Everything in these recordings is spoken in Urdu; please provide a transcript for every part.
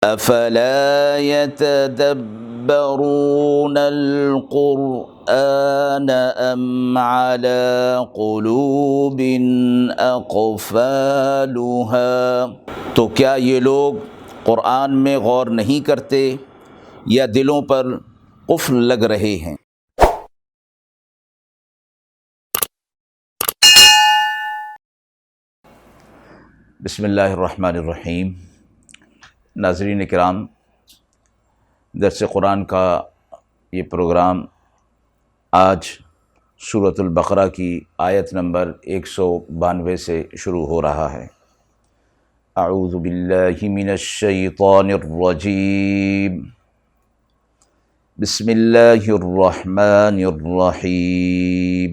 افلا يتدبرون القرآن ام على قلوب اقفالها، تو کیا یہ لوگ قرآن میں غور نہیں کرتے یا دلوں پر قفل لگ رہے ہیں؟ بسم اللہ الرحمن الرحیم۔ ناظرین کرام، درس قرآن کا یہ پروگرام آج سورۃ البقرہ کی آیت نمبر 192 سے شروع ہو رہا ہے۔ اعوذ باللہ من الشیطان الرجیم، بسم اللہ الرحمن الرحیم۔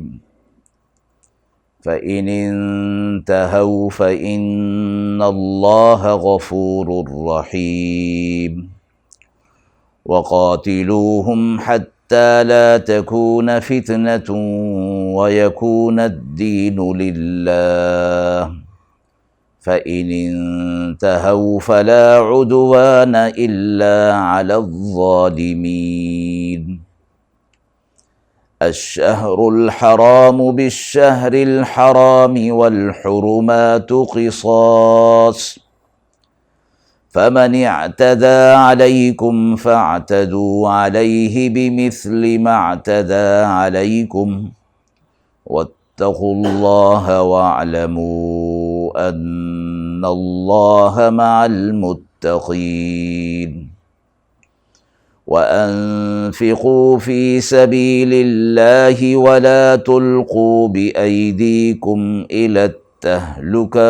فَإِنِ انتهوا فَإِنَّ اللَّهَ غَفُورٌ رَحِيمٌ وَقَاتِلُوهُمْ حَتَّى لَا تَكُونَ فِتْنَةٌ وَيَكُونَ الدِّينُ لِلَّهِ فَإِنِ انتهوا فَلَا عُدْوَانَ إِلَّا عَلَى الظَّالِمِينَ۔ الشہر الحرام بالشہر الحرام والحرمات قصاص فمن اعتدى عليكم فاعتدوا عليه بمثل ما اعتدى عليكم واتقوا الله واعلموا أن الله مع المتقين۔ وَأَنفِقُوا فِي سَبِيلِ اللَّهِ وَلَا تُلْقُوا بِأَيْدِيكُمْ إِلَى التَّهْلُكَةِ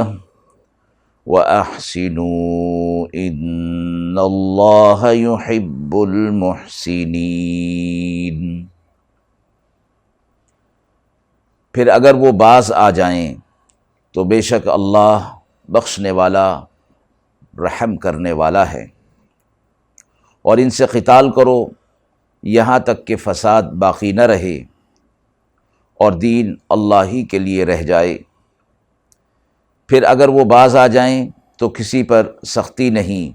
وَأَحْسِنُوا إِنَّ اللَّهَ يُحِبُّ الْمُحْسِنِينَ۔ پھر اگر وہ باز آ جائیں تو بے شک اللہ بخشنے والا رحم کرنے والا ہے، اور ان سے قتال کرو یہاں تک کہ فساد باقی نہ رہے اور دین اللہ ہی کے لیے رہ جائے۔ پھر اگر وہ باز آ جائیں تو کسی پر سختی نہیں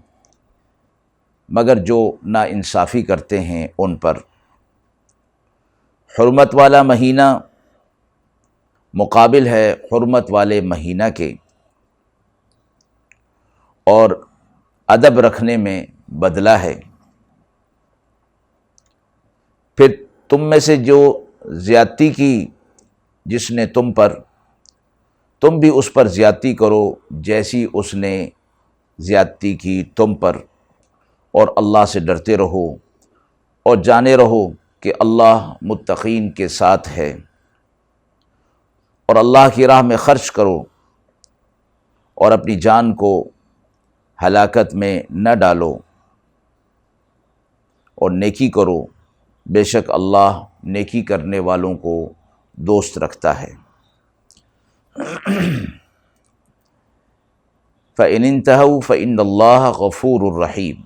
مگر جو ناانصافی کرتے ہیں ان پر۔ حرمت والا مہینہ مقابل ہے حرمت والے مہینہ کے، اور ادب رکھنے میں بدلہ ہے۔ پھر تم میں سے جو زیادتی کی جس نے تم پر، تم بھی اس پر زیادتی کرو جیسی اس نے زیادتی کی تم پر، اور اللہ سے ڈرتے رہو اور جانے رہو کہ اللہ متقین کے ساتھ ہے، اور اللہ کی راہ میں خرچ کرو اور اپنی جان کو ہلاکت میں نہ ڈالو، اور نیکی کرو، بے شک اللہ نیکی کرنے والوں کو دوست رکھتا ہے۔ فَإِنِ انتهوا فَإِنَّ اللَّهَ غَفُورٌ رَحِيمٌ۔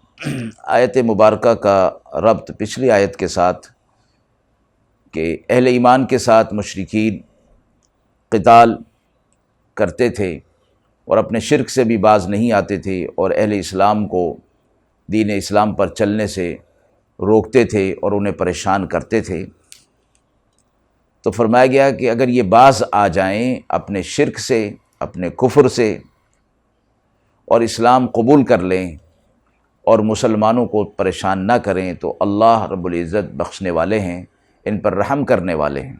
آیت مبارکہ کا ربط پچھلی آیت کے ساتھ کہ اہل ایمان کے ساتھ مشرکین قتال کرتے تھے اور اپنے شرک سے بھی باز نہیں آتے تھے، اور اہل اسلام کو دین اسلام پر چلنے سے روکتے تھے اور انہیں پریشان کرتے تھے، تو فرمایا گیا کہ اگر یہ باز آ جائیں اپنے شرک سے، اپنے کفر سے، اور اسلام قبول کر لیں اور مسلمانوں کو پریشان نہ کریں، تو اللہ رب العزت بخشنے والے ہیں، ان پر رحم کرنے والے ہیں۔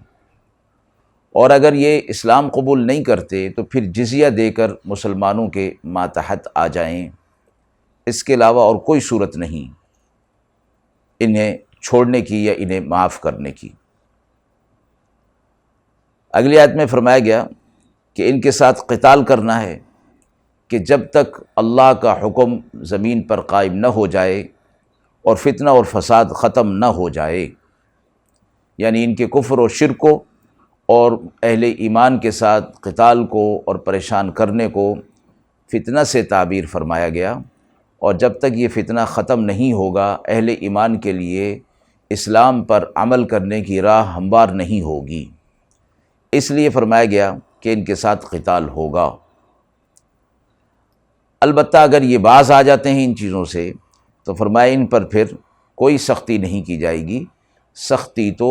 اور اگر یہ اسلام قبول نہیں کرتے تو پھر جزیہ دے کر مسلمانوں کے ماتحت آ جائیں، اس کے علاوہ اور کوئی صورت نہیں انہیں چھوڑنے کی یا انہیں معاف کرنے کی۔ اگلی آیت میں فرمایا گیا کہ ان کے ساتھ قتال کرنا ہے کہ جب تک اللہ کا حکم زمین پر قائم نہ ہو جائے اور فتنہ اور فساد ختم نہ ہو جائے، یعنی ان کے کفر و شرک کو اور اہل ایمان کے ساتھ قتال کو اور پریشان کرنے کو فتنہ سے تعبیر فرمایا گیا، اور جب تک یہ فتنہ ختم نہیں ہوگا اہل ایمان کے لیے اسلام پر عمل کرنے کی راہ ہموار نہیں ہوگی، اس لیے فرمایا گیا کہ ان کے ساتھ قتال ہوگا۔ البتہ اگر یہ باز آ جاتے ہیں ان چیزوں سے تو فرمایا ان پر پھر کوئی سختی نہیں کی جائے گی، سختی تو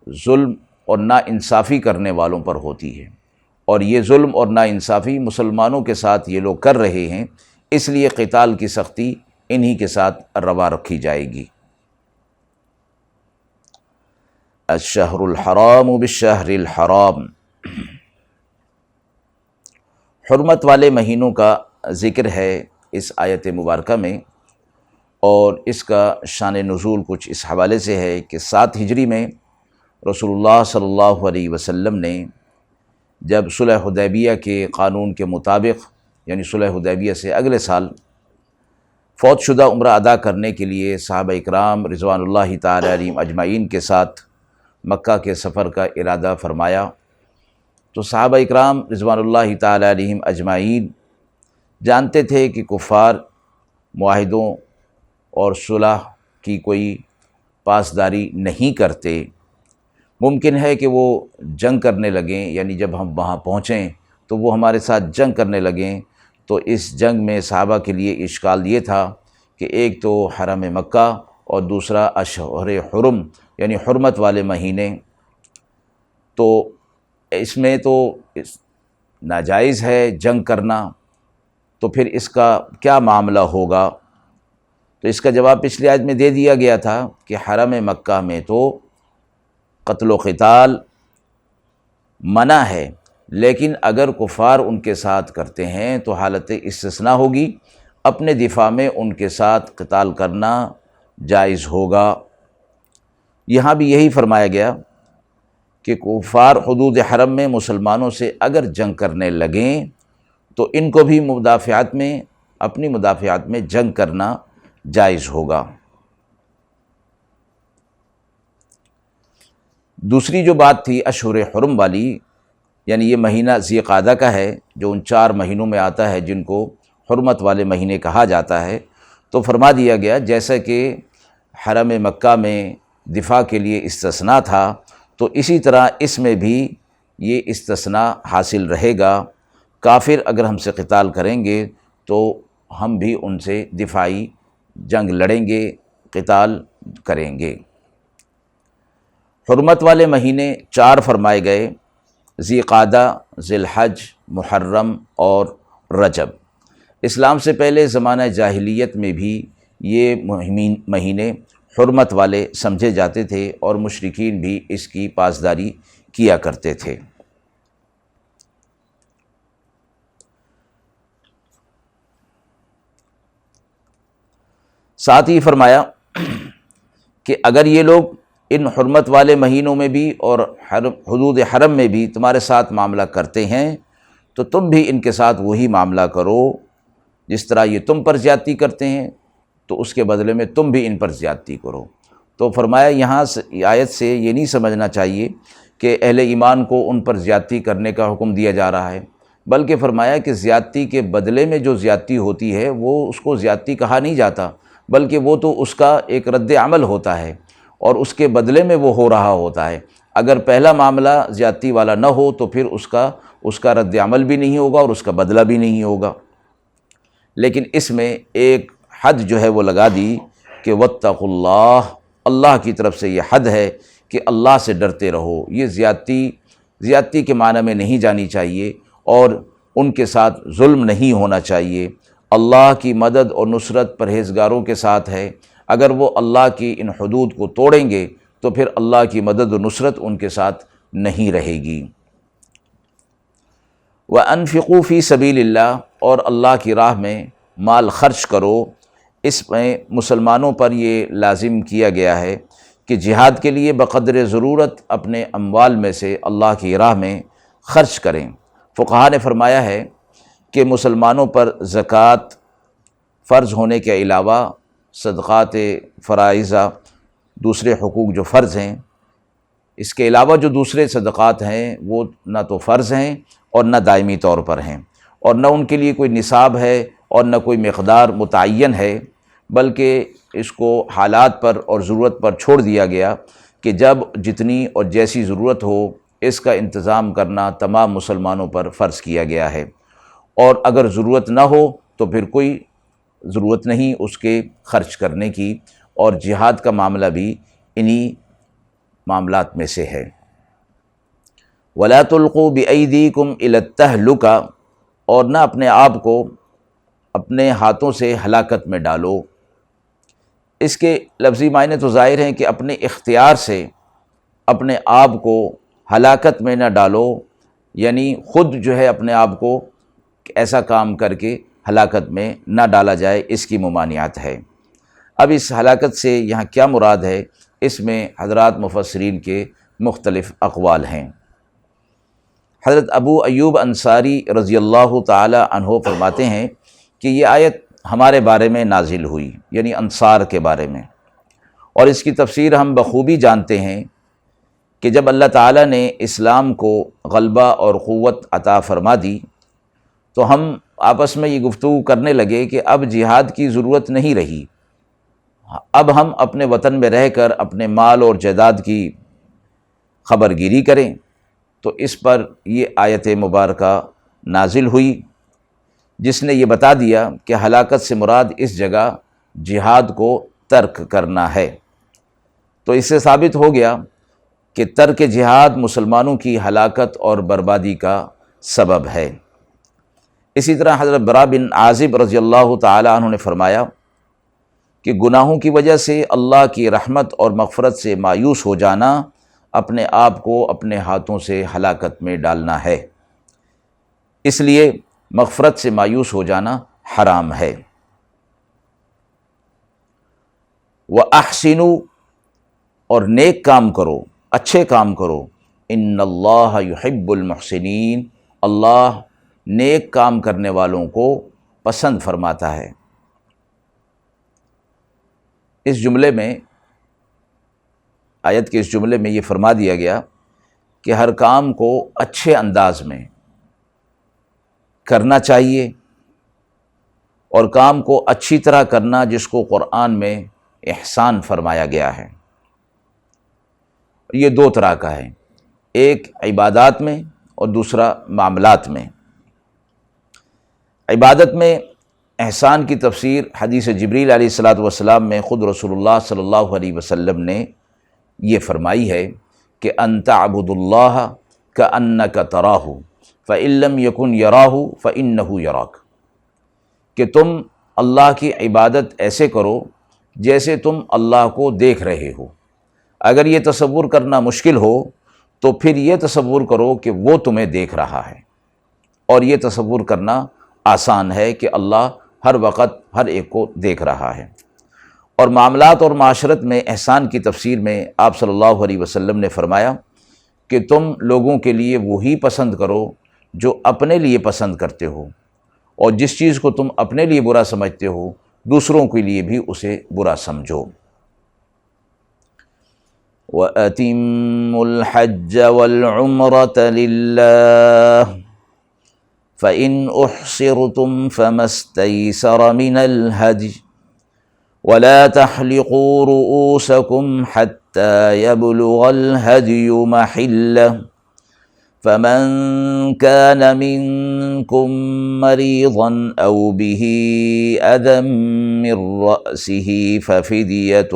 ظلم اور ناانصافی کرنے والوں پر ہوتی ہے، اور یہ ظلم اور ناانصافی مسلمانوں کے ساتھ یہ لوگ کر رہے ہیں، اس لیے قتال کی سختی انہی کے ساتھ روا رکھی جائے گی۔ الشہر الحرام بالشہر الحرام، حرمت والے مہینوں کا ذکر ہے اس آیت مبارکہ میں، اور اس کا شان نزول کچھ اس حوالے سے ہے کہ 7 ہجری میں رسول اللہ صلی اللہ علیہ وسلم نے جب صلح حدیبیہ کے قانون کے مطابق، یعنی صلح حدیبیہ سے اگلے سال فوت شدہ عمرہ ادا کرنے کے لیے صحابہ اکرام رضوان اللہ تعالی علیہم اجمعین کے ساتھ مکہ کے سفر کا ارادہ فرمایا، تو صحابہ اکرام رضوان اللہ تعالی علیہم اجمعین جانتے تھے کہ کفار معاہدوں اور صلح کی کوئی پاسداری نہیں کرتے، ممکن ہے کہ وہ جنگ کرنے لگیں، یعنی جب ہم وہاں پہنچیں تو وہ ہمارے ساتھ جنگ کرنے لگیں۔ تو اس جنگ میں صحابہ کے لیے اشکال یہ تھا کہ ایک تو حرم مکہ اور دوسرا اشہر حرم یعنی حرمت والے مہینے، تو اس میں تو ناجائز ہے جنگ کرنا، تو پھر اس کا کیا معاملہ ہوگا؟ تو اس کا جواب پچھلی آیت میں دے دیا گیا تھا کہ حرم مکہ میں تو قتل و قتال منع ہے، لیکن اگر کفار ان کے ساتھ کرتے ہیں تو حالت استثناء ہوگی، اپنے دفاع میں ان کے ساتھ قتال کرنا جائز ہوگا۔ یہاں بھی یہی فرمایا گیا کہ کفار حدود حرم میں مسلمانوں سے اگر جنگ کرنے لگیں تو ان کو بھی مدافعات میں، اپنی مدافعات میں جنگ کرنا جائز ہوگا۔ دوسری جو بات تھی اشہر حرم والی، یعنی یہ مہینہ ذی قعدہ کا ہے جو ان 4 مہینوں میں آتا ہے جن کو حرمت والے مہینے کہا جاتا ہے، تو فرما دیا گیا جیسا کہ حرم مکہ میں دفاع کے لیے استثناء تھا، تو اسی طرح اس میں بھی یہ استثناء حاصل رہے گا۔ کافر اگر ہم سے قتال کریں گے تو ہم بھی ان سے دفاعی جنگ لڑیں گے، قتال کریں گے۔ حرمت والے مہینے 4 فرمائے گئے، ذی قعدہ، ذی الحج، محرم اور رجب۔ اسلام سے پہلے زمانہ جاہلیت میں بھی یہ مہینے حرمت والے سمجھے جاتے تھے اور مشرکین بھی اس کی پاسداری کیا کرتے تھے۔ ساتھ ہی فرمایا کہ اگر یہ لوگ ان حرمت والے مہینوں میں بھی اور حدود حرم میں بھی تمہارے ساتھ معاملہ کرتے ہیں تو تم بھی ان کے ساتھ وہی معاملہ کرو، جس طرح یہ تم پر زیادتی کرتے ہیں تو اس کے بدلے میں تم بھی ان پر زیادتی کرو۔ تو فرمایا یہاں آیت سے یہ نہیں سمجھنا چاہیے کہ اہل ایمان کو ان پر زیادتی کرنے کا حکم دیا جا رہا ہے، بلکہ فرمایا کہ زیادتی کے بدلے میں جو زیادتی ہوتی ہے وہ اس کو زیادتی کہا نہیں جاتا، بلکہ وہ تو اس کا ایک رد عمل ہوتا ہے اور اس کے بدلے میں وہ ہو رہا ہوتا ہے۔ اگر پہلا معاملہ زیادتی والا نہ ہو تو پھر اس کا رد عمل بھی نہیں ہوگا اور اس کا بدلہ بھی نہیں ہوگا، لیکن اس میں ایک حد جو ہے وہ لگا دی کہ واتقوا اللہ، اللہ کی طرف سے یہ حد ہے کہ اللہ سے ڈرتے رہو۔ یہ زیادتی کے معنی میں نہیں جانی چاہیے اور ان کے ساتھ ظلم نہیں ہونا چاہیے۔ اللہ کی مدد اور نصرت پرہیزگاروں کے ساتھ ہے، اگر وہ اللہ کی ان حدود کو توڑیں گے تو پھر اللہ کی مدد و نصرت ان کے ساتھ نہیں رہے گی۔ وَأَنفِقُوا فِي سَبِيلِ اللَّهِ، اور اللہ کی راہ میں مال خرچ کرو۔ اس میں مسلمانوں پر یہ لازم کیا گیا ہے کہ جہاد کے لیے بقدر ضرورت اپنے اموال میں سے اللہ کی راہ میں خرچ کریں۔ فقہا نے فرمایا ہے کہ مسلمانوں پر زکوٰۃ فرض ہونے کے علاوہ صدقات فرائضہ، دوسرے حقوق جو فرض ہیں، اس کے علاوہ جو دوسرے صدقات ہیں وہ نہ تو فرض ہیں اور نہ دائمی طور پر ہیں، اور نہ ان کے لیے کوئی نصاب ہے اور نہ کوئی مقدار متعین ہے، بلکہ اس کو حالات پر اور ضرورت پر چھوڑ دیا گیا کہ جب جتنی اور جیسی ضرورت ہو اس کا انتظام کرنا تمام مسلمانوں پر فرض کیا گیا ہے، اور اگر ضرورت نہ ہو تو پھر کوئی ضرورت نہیں اس کے خرچ کرنے کی، اور جہاد کا معاملہ بھی انہی معاملات میں سے ہے۔ وَلَا تُلْقُوا بِأَيْدِيكُمْ إِلَى التَّهْلُكَةِ، اور نہ اپنے آپ کو اپنے ہاتھوں سے ہلاکت میں ڈالو۔ اس کے لفظی معنی تو ظاہر ہیں کہ اپنے اختیار سے اپنے آپ کو ہلاکت میں نہ ڈالو، یعنی خود جو ہے اپنے آپ کو ایسا کام کر کے ہلاکت میں نہ ڈالا جائے، اس کی ممانعت ہے۔ اب اس ہلاکت سے یہاں کیا مراد ہے، اس میں حضرات مفسرین کے مختلف اقوال ہیں۔ حضرت ابو ایوب انصاری رضی اللہ تعالی عنہ فرماتے ہیں کہ یہ آیت ہمارے بارے میں نازل ہوئی، یعنی انصار کے بارے میں، اور اس کی تفسیر ہم بخوبی جانتے ہیں کہ جب اللہ تعالیٰ نے اسلام کو غلبہ اور قوت عطا فرما دی تو ہم آپس میں یہ گفتگو کرنے لگے کہ اب جہاد کی ضرورت نہیں رہی، اب ہم اپنے وطن میں رہ کر اپنے مال اور جائیداد کی خبر گیری کریں۔ تو اس پر یہ آیت مبارکہ نازل ہوئی، جس نے یہ بتا دیا کہ ہلاکت سے مراد اس جگہ جہاد کو ترک کرنا ہے۔ تو اس سے ثابت ہو گیا کہ ترک جہاد مسلمانوں کی ہلاکت اور بربادی کا سبب ہے۔ اسی طرح حضرت براء بن عازب رضی اللہ تعالی عنہ نے فرمایا کہ گناہوں کی وجہ سے اللہ کی رحمت اور مغفرت سے مایوس ہو جانا اپنے آپ کو اپنے ہاتھوں سے ہلاکت میں ڈالنا ہے، اس لیے مغفرت سے مایوس ہو جانا حرام ہے۔ وَأَحْسِنُوا، اور نیک کام کرو، اچھے کام کرو، ان اللہ یحب المحسنین، اللہ نیک کام کرنے والوں کو پسند فرماتا ہے۔ اس جملے میں، آیت کے اس جملے میں یہ فرما دیا گیا کہ ہر کام کو اچھے انداز میں کرنا چاہیے، اور کام کو اچھی طرح کرنا جس کو قرآن میں احسان فرمایا گیا ہے۔ یہ دو طرح کا ہے، ایک عبادات میں اور دوسرا معاملات میں۔ عبادت میں احسان کی تفسیر حدیث جبریل علیہ السلام میں خود رسول اللہ صلی اللہ علیہ وسلم نے یہ فرمائی ہے کہ ان تعبد اللہ کأنک تراہ فإن لم یکن یراہ فإنہ یراک، کہ تم اللہ کی عبادت ایسے کرو جیسے تم اللہ کو دیکھ رہے ہو۔ اگر یہ تصور کرنا مشکل ہو تو پھر یہ تصور کرو کہ وہ تمہیں دیکھ رہا ہے، اور یہ تصور کرنا آسان ہے کہ اللہ ہر وقت ہر ایک کو دیکھ رہا ہے۔ اور معاملات اور معاشرت میں احسان کی تفسیر میں آپ صلی اللہ علیہ وسلم نے فرمایا کہ تم لوگوں کے لیے وہی پسند کرو جو اپنے لیے پسند کرتے ہو، اور جس چیز کو تم اپنے لیے برا سمجھتے ہو دوسروں کے لیے بھی اسے برا سمجھو۔ وَأَتِمُّوا الْحَجَّ وَالْعُمْرَةَ لِلَّهِ فَإِنْ أُحْصِرْتُمْ فَمَا اسْتَيْسَرَ مِنَ الْهَدْيِ وَلَا تَحْلِقُوا رُؤُوسَكُمْ حَتَّى يَبْلُغَ الْهَدْيُ مَحِلَّهُ فَمَنْ كَانَ مِنْكُمْ مَرِيضًا أَوْ بِهِ أَذًى مِّن رَّأْسِهِ فَفِدْيَةٌ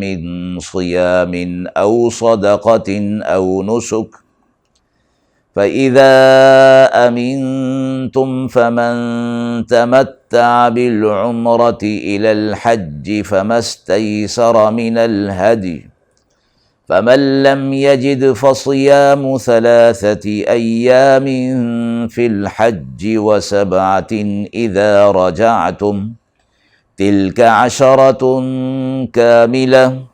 مِّن صِيَامٍ أَوْ صَدَقَةٍ أَوْ نُسُكٍ فَإِذَا أَمِنْتُمْ فَمَنْ تَمَتَّعَ بِالْعُمْرَةِ إِلَى الْحَجِّ فَمَا اسْتَيْسَرَ مِنَ الْهَدْيِ فَمَنْ لَمْ يَجِدْ فَصِيَامُ 3 أَيَّامٍ فِي الْحَجِّ و7 إِذَا رَجَعْتُمْ تِلْكَ 10 كَامِلَةٌ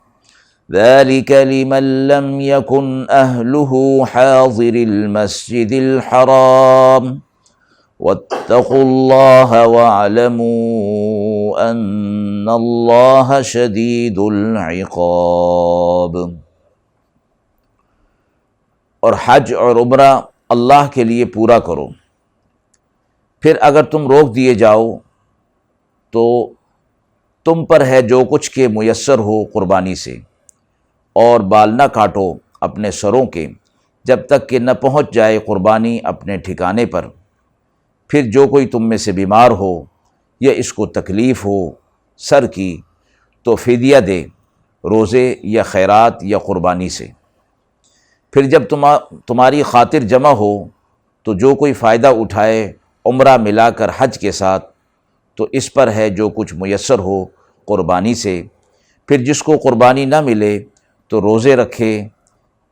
ذَلِكَ لِمَنْ لَمْ يَكُنْ أَهْلُهُ حَاضِرِ الْمَسْجِدِ الْحَرَامِ وَاتَّقُوا اللَّهَ وَاعْلَمُوا أَنَّ اللَّهَ شَدِيدُ الْعِقَابِ۔ اور حج اور عمرہ اللہ کے لیے پورا کرو، پھر اگر تم روک دیے جاؤ تو تم پر ہے جو کچھ کے میسر ہو قربانی سے، اور بال نہ کاٹو اپنے سروں کے جب تک کہ نہ پہنچ جائے قربانی اپنے ٹھکانے پر۔ پھر جو کوئی تم میں سے بیمار ہو یا اس کو تکلیف ہو سر کی تو فدیہ دے روزے یا خیرات یا قربانی سے۔ پھر جب تمہاری خاطر جمع ہو تو جو کوئی فائدہ اٹھائے عمرہ ملا کر حج کے ساتھ تو اس پر ہے جو کچھ میسر ہو قربانی سے۔ پھر جس کو قربانی نہ ملے تو روزے رکھے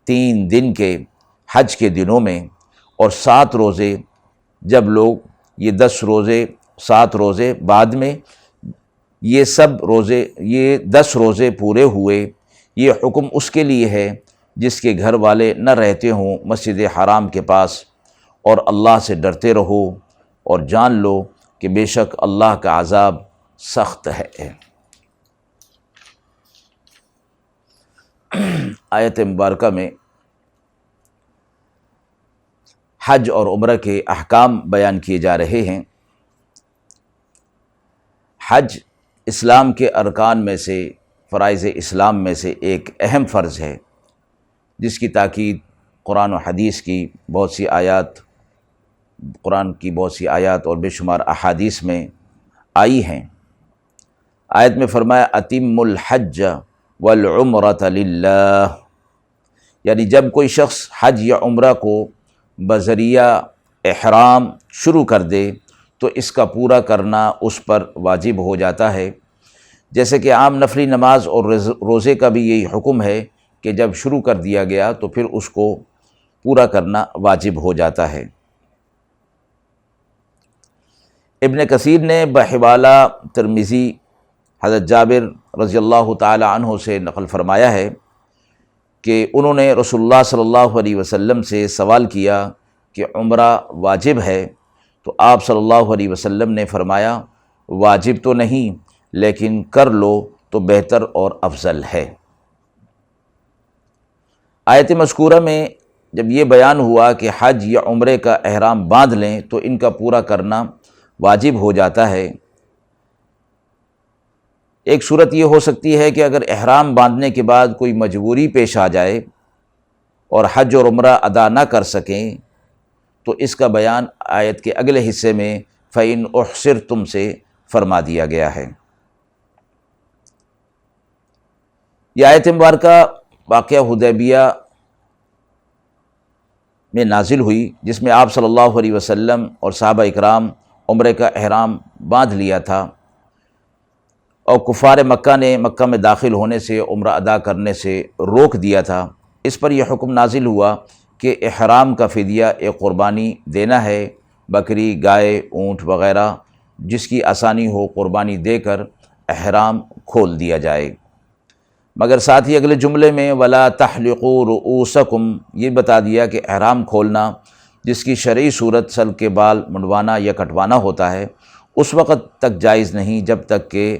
3 دن کے حج کے دنوں میں اور 7 روزے جب لوگ یہ 7 روزے بعد میں یہ 10 روزے پورے ہوئے۔ یہ حکم اس کے لیے ہے جس کے گھر والے نہ رہتے ہوں مسجد حرام کے پاس، اور اللہ سے ڈرتے رہو اور جان لو کہ بے شک اللہ کا عذاب سخت ہے۔ آیت مبارکہ میں حج اور عمرہ کے احکام بیان کیے جا رہے ہیں۔ حج اسلام کے ارکان میں سے، فرائض اسلام میں سے ایک اہم فرض ہے، جس کی تاکید قرآن و حدیث کی بہت سی آیات اور بے شمار احادیث میں آئی ہیں۔ آیت میں فرمایا اتم الحج والعمرۃ للہ، یعنی جب کوئی شخص حج یا عمرہ کو بذریعہ احرام شروع کر دے تو اس کا پورا کرنا اس پر واجب ہو جاتا ہے۔ جیسے کہ عام نفلی نماز اور روزے کا بھی یہی حکم ہے کہ جب شروع کر دیا گیا تو پھر اس کو پورا کرنا واجب ہو جاتا ہے۔ ابن کثیر نے بحوالہ ترمذی حضرت جابر رضی اللہ تعالی عنہ سے نقل فرمایا ہے کہ انہوں نے رسول اللہ صلی اللہ علیہ وسلم سے سوال کیا کہ عمرہ واجب ہے؟ تو آپ صلی اللہ علیہ وسلم نے فرمایا واجب تو نہیں، لیکن کر لو تو بہتر اور افضل ہے۔ آیت مذکورہ میں جب یہ بیان ہوا کہ حج یا عمرے کا احرام باندھ لیں تو ان کا پورا کرنا واجب ہو جاتا ہے۔ ایک صورت یہ ہو سکتی ہے کہ اگر احرام باندھنے کے بعد کوئی مجبوری پیش آ جائے اور حج اور عمرہ ادا نہ کر سکیں تو اس کا بیان آیت کے اگلے حصے میں فَإِنْ أُحْصِرْتُمْ سے فرما دیا گیا ہے۔ یہ آیت مبارکہ واقعہ حدیبیہ میں نازل ہوئی، جس میں آپ صلی اللہ علیہ وسلم اور صحابہ اکرام عمرے کا احرام باندھ لیا تھا، اور کفار مکہ نے مکہ میں داخل ہونے سے، عمرہ ادا کرنے سے روک دیا تھا۔ اس پر یہ حکم نازل ہوا کہ احرام کا فدیہ ایک قربانی دینا ہے، بکری، گائے، اونٹ وغیرہ، جس کی آسانی ہو قربانی دے کر احرام کھول دیا جائے۔ مگر ساتھ ہی اگلے جملے میں وَلَا تَحْلِقُوا رُؤُوسَكُمْ یہ بتا دیا کہ احرام کھولنا، جس کی شرعی صورت سل کے بال منڈوانا یا کٹوانا ہوتا ہے، اس وقت تک جائز نہیں جب تک کہ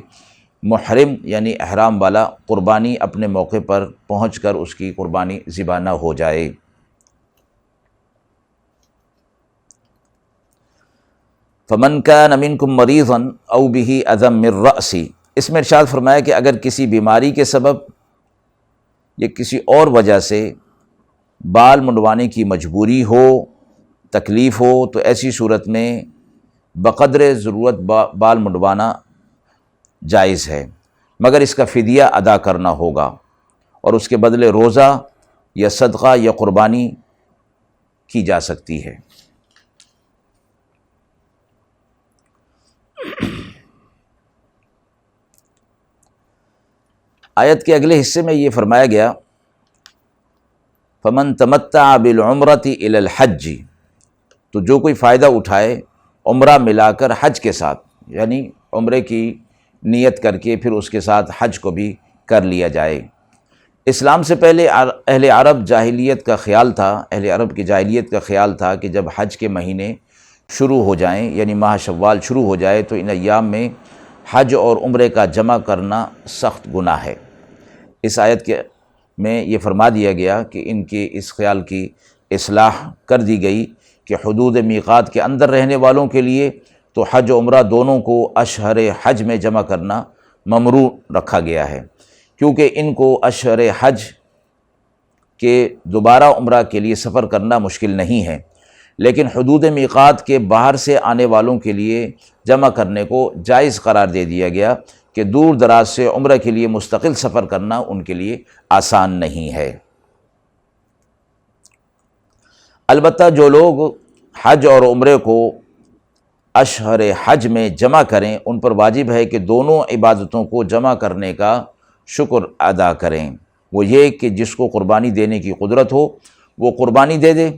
محرم یعنی احرام والا قربانی اپنے موقع پر پہنچ کر اس کی قربانی ذبح نہ ہو جائے۔ فَمَنْ كَانَ مِنْكُمْ مَرِيضًا أَوْ بِهِ أَذًى مِّن رَأْسِهِ اس میں ارشاد فرمایا کہ اگر کسی بیماری کے سبب یا کسی اور وجہ سے بال منڈوانے کی مجبوری ہو، تکلیف ہو، تو ایسی صورت میں بقدر ضرورت بال منڈوانا جائز ہے، مگر اس کا فدیہ ادا کرنا ہوگا اور اس کے بدلے روزہ یا صدقہ یا قربانی کی جا سکتی ہے۔ آیت کے اگلے حصے میں یہ فرمایا گیا فَمَن تَمَتَّعَ بِالْعُمْرَةِ إِلَى الْحَجِّ تو جو کوئی فائدہ اٹھائے عمرہ ملا کر حج کے ساتھ، یعنی عمرے کی نیت کر کے پھر اس کے ساتھ حج کو بھی کر لیا جائے۔ اسلام سے پہلے اہل عرب کی جاہلیت کا خیال تھا کہ جب حج کے مہینے شروع ہو جائیں، یعنی ماہ شوال شروع ہو جائے، تو ان ایام میں حج اور عمرے کا جمع کرنا سخت گناہ ہے۔ اس آیت میں یہ فرما دیا گیا کہ ان کے اس خیال کی اصلاح کر دی گئی کہ حدود میقات کے اندر رہنے والوں کے لیے تو حج و عمرہ دونوں کو اشہر حج میں جمع کرنا ممنوع رکھا گیا ہے، کیونکہ ان کو اشہر حج کے دوبارہ عمرہ کے لیے سفر کرنا مشکل نہیں ہے، لیکن حدود میقات کے باہر سے آنے والوں کے لیے جمع کرنے کو جائز قرار دے دیا گیا کہ دور دراز سے عمرہ کے لیے مستقل سفر کرنا ان کے لیے آسان نہیں ہے۔ البتہ جو لوگ حج اور عمرے کو اشہر حج میں جمع کریں ان پر واجب ہے کہ دونوں عبادتوں کو جمع کرنے کا شکر ادا کریں۔ وہ یہ کہ جس کو قربانی دینے کی قدرت ہو وہ قربانی دے دے،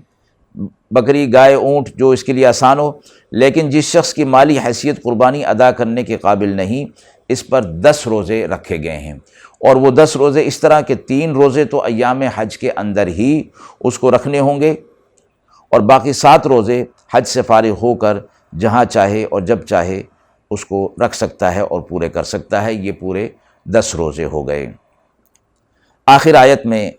بکری، گائے، اونٹ، جو اس کے لیے آسان ہو، لیکن جس شخص کی مالی حیثیت قربانی ادا کرنے کے قابل نہیں، اس پر 10 روزے رکھے گئے ہیں، اور وہ 10 روزے اس طرح کہ 3 روزے تو ایام حج کے اندر ہی اس کو رکھنے ہوں گے، اور باقی 7 روزے حج سے فارغ ہو کر جہاں چاہے اور جب چاہے اس کو رکھ سکتا ہے اور پورے کر سکتا ہے۔ یہ پورے 10 روزے ہو گئے۔ آخر آیت میں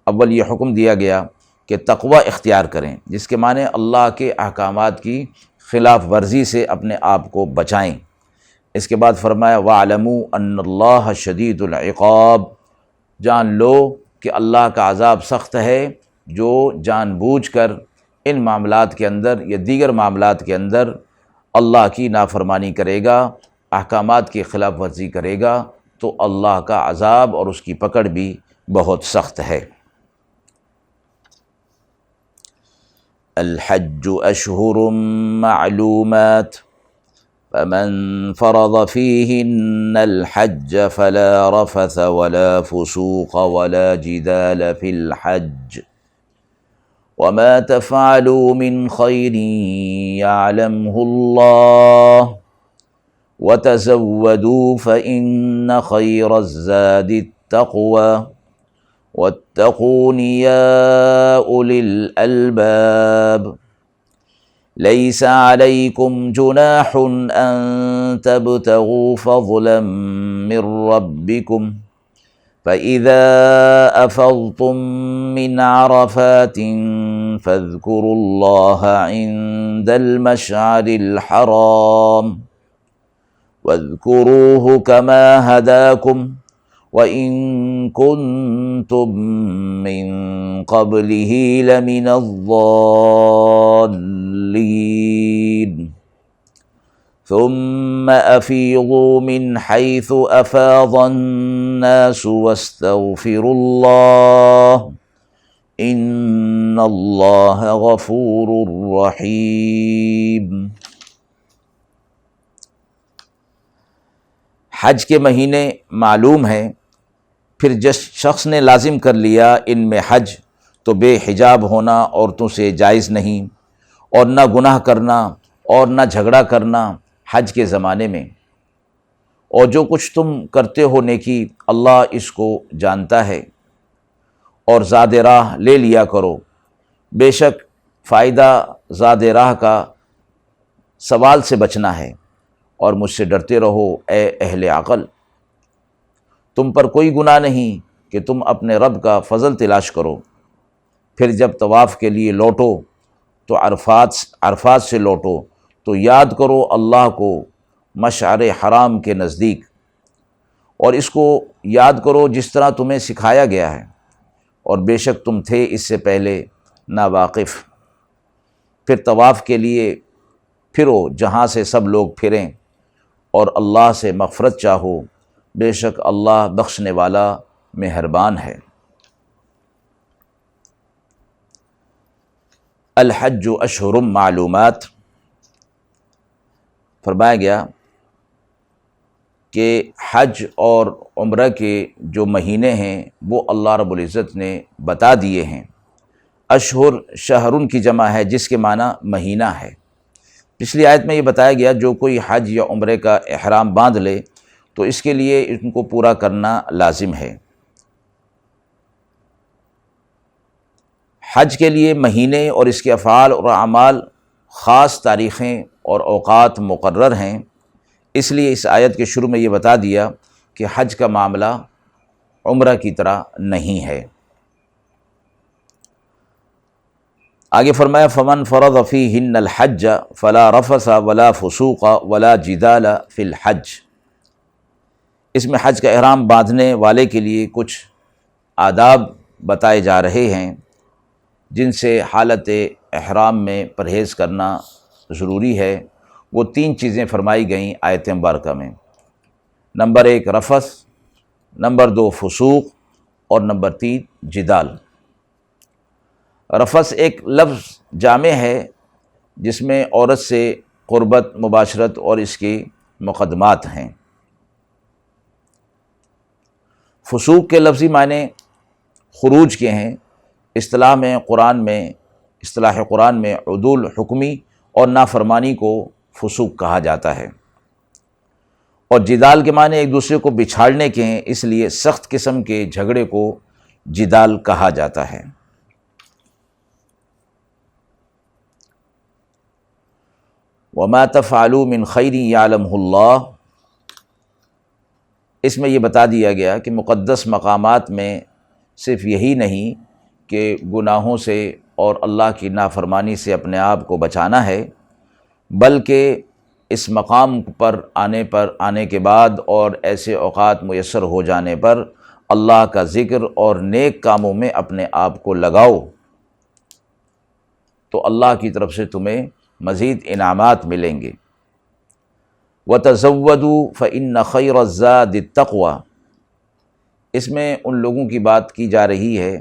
اول یہ حکم دیا گیا کہ تقوی اختیار کریں، جس کے معنی اللہ کے احکامات کی خلاف ورزی سے اپنے آپ کو بچائیں۔ اس کے بعد فرمایا وَاعْلَمُوا أَنَّ اللَّهَ شَدِيدُ الْعِقَابِ، جان لو کہ اللہ کا عذاب سخت ہے جو جان بوجھ کر ان معاملات کے اندر یا دیگر معاملات کے اندر اللہ کی نافرمانی کرے گا، احکامات کی خلاف ورزی کرے گا، تو اللہ کا عذاب اور اس کی پکڑ بھی بہت سخت ہے۔ الحج اشہر معلومات فمن فرض فیہن الحج فلا رفث ولا فسوق ولا جدال فی الحج وما تفعلوا من خیر یعلمہ اللہ وتزودوا فإن خیر الزاد التقوى واتقون یا اولی الالباب لیس علیکم جناح ان تبتغوا فضلا من ربکم فإذا أفضتم من عرفات فاذكروا الله عند المشعر الحرام واذكروه كما هداكم وإن كنتم من قبله لمن الضالين ثم أفيضوا من حيث أفاض الناس واستغفروا الله إن الله غفور رحيم۔ حج کے مہینے معلوم ہیں، پھر جس شخص نے لازم کر لیا ان میں حج تو بے حجاب ہونا عورتوں سے جائز نہیں، اور نہ گناہ کرنا اور نہ جھگڑا کرنا حج کے زمانے میں، اور جو کچھ تم کرتے ہو نیکی اللہ اس کو جانتا ہے، اور زاد راہ لے لیا کرو، بے شک فائدہ زاد راہ کا سوال سے بچنا ہے، اور مجھ سے ڈرتے رہو اے اہل عقل۔ تم پر کوئی گناہ نہیں کہ تم اپنے رب کا فضل تلاش کرو، پھر جب طواف کے لیے لوٹو تو عرفات سے لوٹو تو یاد کرو اللہ کو مشعر حرام کے نزدیک، اور اس کو یاد کرو جس طرح تمہیں سکھایا گیا ہے، اور بے شک تم تھے اس سے پہلے ناواقف۔ پھر طواف کے لیے پھرو جہاں سے سب لوگ پھریں، اور اللہ سے مغفرت چاہو، بے شک اللہ بخشنے والا مہربان ہے۔ الحج اشہر معلومات، فرمایا گیا کہ حج اور عمرہ کے جو مہینے ہیں وہ اللہ رب العزت نے بتا دیے ہیں۔ اشہر شہرن کی جمع ہے جس کے معنی مہینہ ہے۔ پچھلی آیت میں یہ بتایا گیا جو کوئی حج یا عمرے کا احرام باندھ لے تو اس کے لیے ان کو پورا کرنا لازم ہے۔ حج کے لیے مہینے اور اس کے افعال اور اعمال خاص تاریخیں اور اوقات مقرر ہیں، اس لیے اس آیت کے شروع میں یہ بتا دیا کہ حج کا معاملہ عمرہ کی طرح نہیں ہے۔ آگے فرمایا فمن فرض فیہن الحج فلا رفث ولا فسوق ولا جدال فی الحج، اس میں حج کا احرام باندھنے والے کے لیے کچھ آداب بتائے جا رہے ہیں جن سے حالت احرام میں پرہیز کرنا ضروری ہے، وہ 3 چیزیں فرمائی گئیں آیت مبارکہ میں۔ نمبر 1 رفث، نمبر 2 فسوق، اور نمبر 3 جدال۔ رفث ایک لفظ جامع ہے جس میں عورت سے قربت، مباشرت اور اس کے مقدمات ہیں۔ فسوق کے لفظی معنی خروج کے ہیں۔ اصطلاح قرآن میں عدول حکمی اور نافرمانی کو فسوق کہا جاتا ہے، اور جدال کے معنی ایک دوسرے کو بچھاڑنے کے ہیں، اس لیے سخت قسم کے جھگڑے کو جدال کہا جاتا ہے۔ وَمَا تَفْعَلُوا مِنْ خَيْرٍ يَعْلَمْهُ اللَّهُ، اس میں یہ بتا دیا گیا کہ مقدس مقامات میں صرف یہی نہیں کہ گناہوں سے اور اللہ کی نافرمانی سے اپنے آپ کو بچانا ہے، بلکہ اس مقام پر آنے کے بعد اور ایسے اوقات میسر ہو جانے پر اللہ کا ذکر اور نیک کاموں میں اپنے آپ کو لگاؤ، تو اللہ کی طرف سے تمہیں مزید انعامات ملیں گے۔ وَتَزَوَّدُوا فَإِنَّ خَيْرَ الزَّادِ التَّقْوَىٰ، اس میں ان لوگوں کی بات کی جا رہی ہے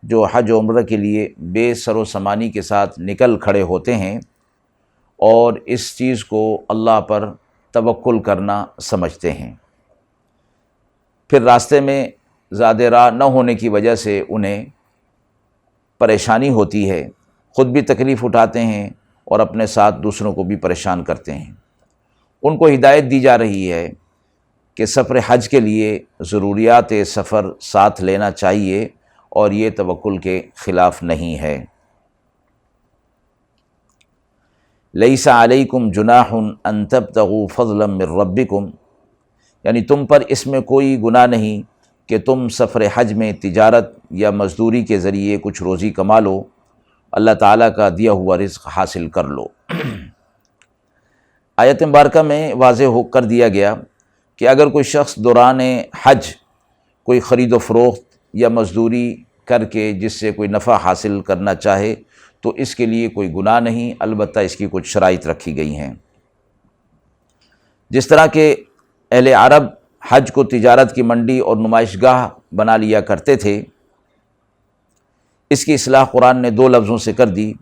جو حج و عمرہ کے لیے بے سر و سامانی کے ساتھ نکل کھڑے ہوتے ہیں اور اس چیز کو اللہ پر توکل کرنا سمجھتے ہیں، پھر راستے میں زیادہ راہ نہ ہونے کی وجہ سے انہیں پریشانی ہوتی ہے، خود بھی تکلیف اٹھاتے ہیں اور اپنے ساتھ دوسروں کو بھی پریشان کرتے ہیں۔ ان کو ہدایت دی جا رہی ہے کہ سفر حج کے لیے ضروریات سفر ساتھ لینا چاہیے اور یہ توکل کے خلاف نہیں ہے۔ لیس علیکم جناح ان تبتغوا فضلا من ربکم، یعنی تم پر اس میں کوئی گناہ نہیں کہ تم سفر حج میں تجارت یا مزدوری کے ذریعے کچھ روزی کما لو، اللہ تعالیٰ کا دیا ہوا رزق حاصل کر لو۔ آیت مبارکہ میں واضح ہو کر دیا گیا کہ اگر کوئی شخص دوران حج کوئی خرید و فروخت یا مزدوری کر کے جس سے کوئی نفع حاصل کرنا چاہے تو اس کے لیے کوئی گناہ نہیں، البتہ اس کی کچھ شرائط رکھی گئی ہیں۔ جس طرح کہ اہل عرب حج کو تجارت کی منڈی اور نمائش گاہ بنا لیا کرتے تھے، اس کی اصلاح قرآن نے 2 لفظوں سے کر دی۔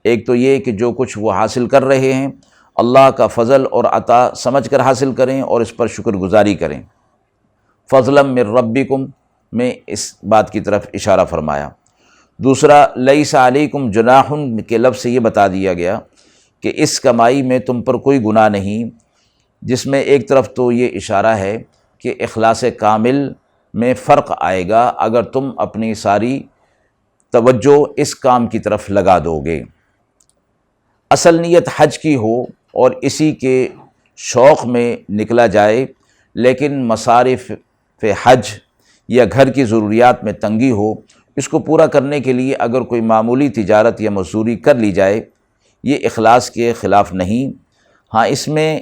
ایک تو یہ کہ جو کچھ وہ حاصل کر رہے ہیں اللہ کا فضل اور عطا سمجھ کر حاصل کریں اور اس پر شکر گزاری کریں۔ فضلا من ربکم میں اس بات کی طرف اشارہ فرمایا۔ دوسرا لیس علیکم جناح کے لفظ سے یہ بتا دیا گیا کہ اس کمائی میں تم پر کوئی گناہ نہیں، جس میں ایک طرف تو یہ اشارہ ہے کہ اخلاص کامل میں فرق آئے گا اگر تم اپنی ساری توجہ اس کام کی طرف لگا دو گے۔ اصل نیت حج کی ہو اور اسی کے شوق میں نکلا جائے، لیکن مصارف حج یا گھر کی ضروریات میں تنگی ہو، اس کو پورا کرنے کے لیے اگر کوئی معمولی تجارت یا مزدوری کر لی جائے، یہ اخلاص کے خلاف نہیں۔ ہاں، اس میں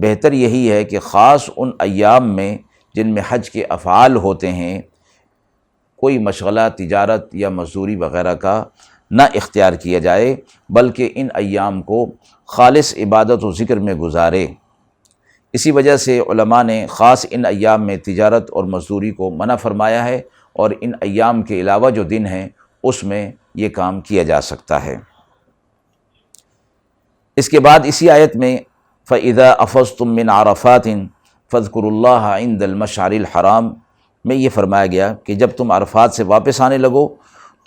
بہتر یہی ہے کہ خاص ان ایام میں جن میں حج کے افعال ہوتے ہیں کوئی مشغلہ تجارت یا مزدوری وغیرہ کا نہ اختیار کیا جائے، بلکہ ان ایام کو خالص عبادت و ذکر میں گزارے۔ اسی وجہ سے علماء نے خاص ان ایام میں تجارت اور مزدوری کو منع فرمایا ہے، اور ان ایام کے علاوہ جو دن ہیں اس میں یہ کام کیا جا سکتا ہے۔ اس کے بعد اسی آیت میں فَإِذَا أَفَضْتُم مِّنْ عَرَفَاتٍ فَاذْكُرُوا اللَّهَ عِندَ الْمَشْعَرِ الْحَرَامِ میں یہ فرمایا گیا کہ جب تم عرفات سے واپس آنے لگو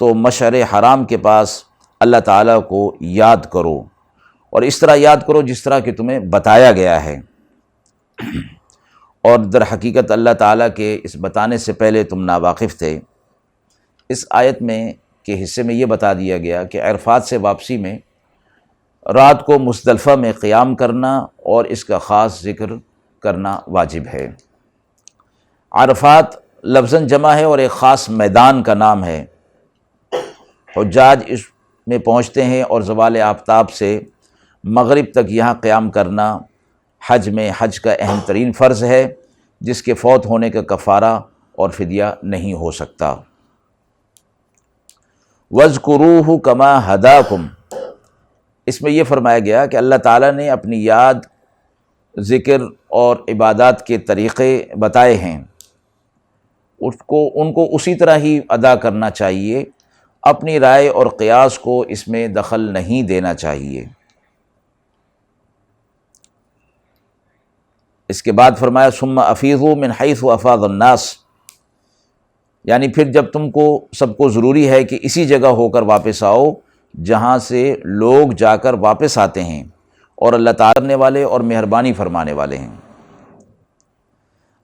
تو مشعر حرام کے پاس اللہ تعالیٰ کو یاد کرو، اور اس طرح یاد کرو جس طرح کہ تمہیں بتایا گیا ہے، اور در حقیقت اللہ تعالیٰ کے اس بتانے سے پہلے تم ناواقف تھے۔ اس آیت میں کے حصے میں یہ بتا دیا گیا کہ عرفات سے واپسی میں رات کو مزدلفہ میں قیام کرنا اور اس کا خاص ذکر کرنا واجب ہے۔ عرفات لفظاً جمع ہے اور ایک خاص میدان کا نام ہے۔ حجاج اس میں پہنچتے ہیں اور زوال آفتاب سے مغرب تک یہاں قیام کرنا حج میں حج کا اہم ترین فرض ہے، جس کے فوت ہونے کا کفارہ اور فدیہ نہیں ہو سکتا۔ وَاذْكُرُوهُ كَمَا هَدَاكُمْ، اس میں یہ فرمایا گیا کہ اللہ تعالیٰ نے اپنی یاد، ذکر اور عبادات کے طریقے بتائے ہیں، ان کو اسی طرح ہی ادا کرنا چاہیے، اپنی رائے اور قیاس کو اس میں دخل نہیں دینا چاہیے۔ اس کے بعد فرمایا ثم افیضوا من حیث افاض الناس، یعنی پھر جب تم کو سب کو ضروری ہے کہ اسی جگہ ہو کر واپس آؤ جہاں سے لوگ جا کر واپس آتے ہیں، اور اللہ تعالیٰ کرنے والے اور مہربانی فرمانے والے ہیں۔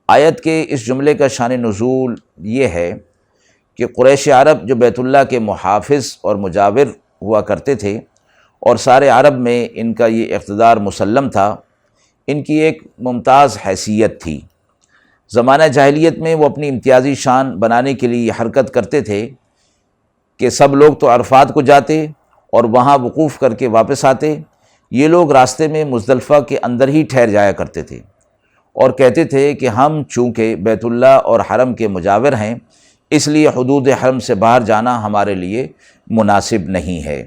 آیت کے اس جملے کا شان نزول یہ ہے کہ قریش عرب جو بیت اللہ کے محافظ اور مجاور ہوا کرتے تھے، اور سارے عرب میں ان کا یہ اقتدار مسلم تھا، ان کی ایک ممتاز حیثیت تھی۔ زمانہ جاہلیت میں وہ اپنی امتیازی شان بنانے کے لیے یہ حرکت کرتے تھے کہ سب لوگ تو عرفات کو جاتے اور وہاں وقوف کر کے واپس آتے، یہ لوگ راستے میں مزدلفہ کے اندر ہی ٹھہر جایا کرتے تھے، اور کہتے تھے کہ ہم چونکہ بیت اللہ اور حرم کے مجاور ہیں، اس لیے حدود حرم سے باہر جانا ہمارے لیے مناسب نہیں ہے۔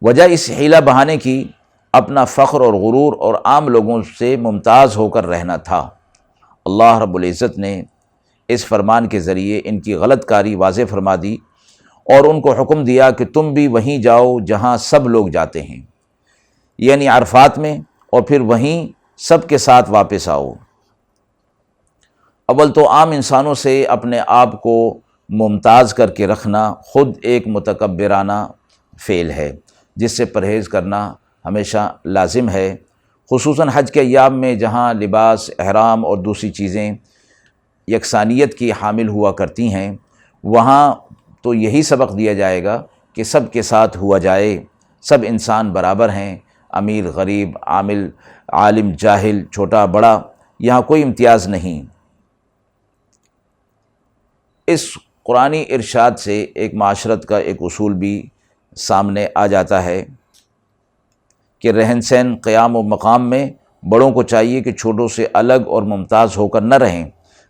وجہ اس حیلہ بہانے کی اپنا فخر اور غرور اور عام لوگوں سے ممتاز ہو کر رہنا تھا۔ اللہ رب العزت نے اس فرمان کے ذریعے ان کی غلط کاری واضح فرما دی، اور ان کو حکم دیا کہ تم بھی وہیں جاؤ جہاں سب لوگ جاتے ہیں، یعنی عرفات میں، اور پھر وہیں سب کے ساتھ واپس آؤ۔ اول تو عام انسانوں سے اپنے آپ کو ممتاز کر کے رکھنا خود ایک متکبرانہ فعل ہے، جس سے پرہیز کرنا ہمیشہ لازم ہے، خصوصاً حج کے ایام میں جہاں لباس، احرام اور دوسری چیزیں یکسانیت کی حامل ہوا کرتی ہیں، وہاں تو یہی سبق دیا جائے گا کہ سب کے ساتھ ہوا جائے، سب انسان برابر ہیں، امیر غریب، عالم جاہل، چھوٹا بڑا، یہاں کوئی امتیاز نہیں۔ اس قرآنی ارشاد سے ایک معاشرت کا ایک اصول بھی سامنے آ جاتا ہے کہ رہن سہن، قیام و مقام میں بڑوں کو چاہیے کہ چھوٹوں سے الگ اور ممتاز ہو کر نہ رہیں،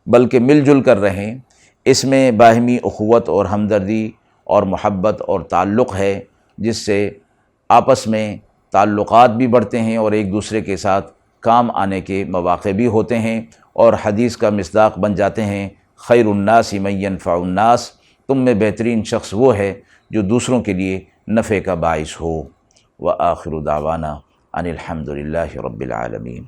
بلکہ مل جل کر رہیں۔ اس میں باہمی اخوت اور ہمدردی اور محبت اور تعلق ہے، جس سے آپس میں تعلقات بھی بڑھتے ہیں اور ایک دوسرے کے ساتھ کام آنے کے مواقع بھی ہوتے ہیں، اور حدیث کا مصداق بن جاتے ہیں، خیر الناس من ینفع الناس، تم میں بہترین شخص وہ ہے جو دوسروں کے لیے نفع کا باعث ہو۔ وآخر دعوانا ان الحمد للہ رب العالمین۔